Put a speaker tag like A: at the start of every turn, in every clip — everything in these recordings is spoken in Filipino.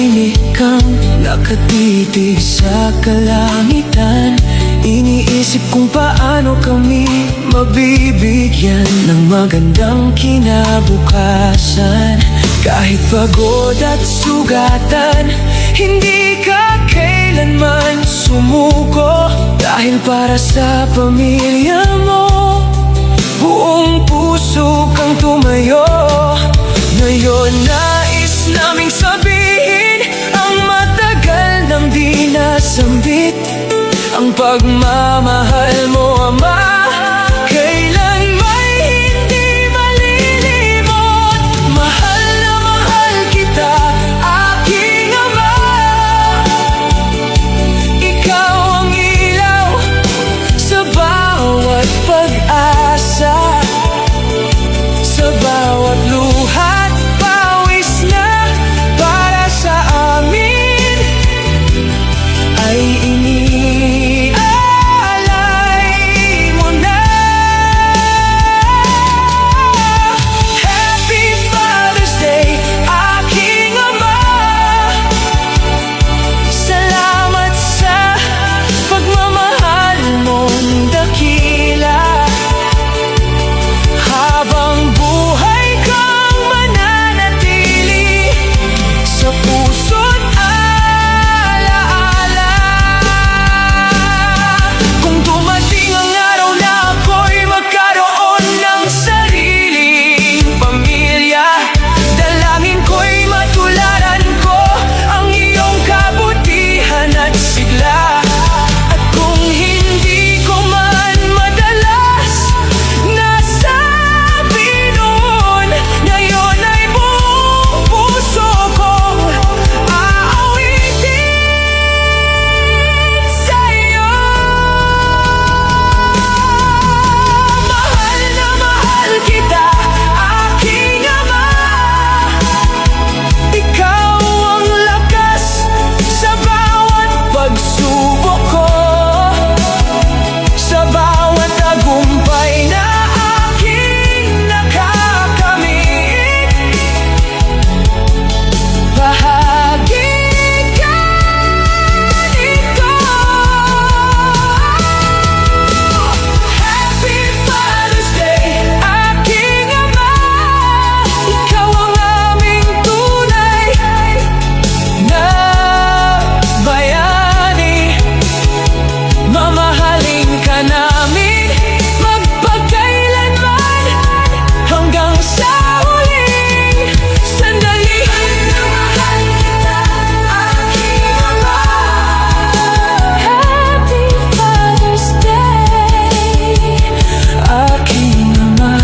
A: tahimik kang nakatitig sa kalangitan. Iniisip kung paano kami mabibigyan ng magandang kinabukasan. Kahit pagod at sugatan, hindi ka kailanman sumuko. Dahil para sa pamilya mo, buong puso kang tumayo. Ngayon nais naming sabihin ang matagal nang di nasambit. Ang pagmamahal mo, Ama, kailan may hindi malilimot. Mahal na mahal kita, aking Ama. Ikaw ang ilaw sa bawat pag-asa, sa bawat luha't pawis na para sa amin ay inialay mo na. Happy Father's Day, aking Ama. Salamat sa pagmamahal mong dakila. Habang buhay kang mananatili sa puso't alaala. Kung dumating ang araw na ako'y magkaroon ng sariling pamilya, dalangin ko'y matularan ko ang iyong kabutihan at sigla. At kung hindi ko man madalas nasabi noon, ngayon ay buong puso kong aawitin sa'yo. Mahal na mahal kita, aking Ama. Ikaw ang lakas sa bawat pagsubok ko, sa bawat tagumpay na aking nakakamit. Bahagi ka nito. Happy Father's Day, aking Ama. Ikaw ang aming tunay na bayani. Mamahalin ka namin magpagkailanman hanggang sa huling sandali. Mahal kita, aking Ama. Happy Father's Day, aking Ama.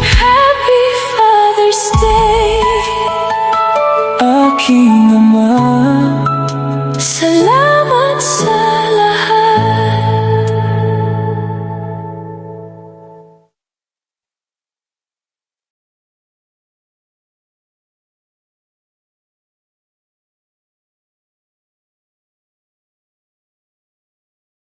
A: Happy Father's Day, aking Ama.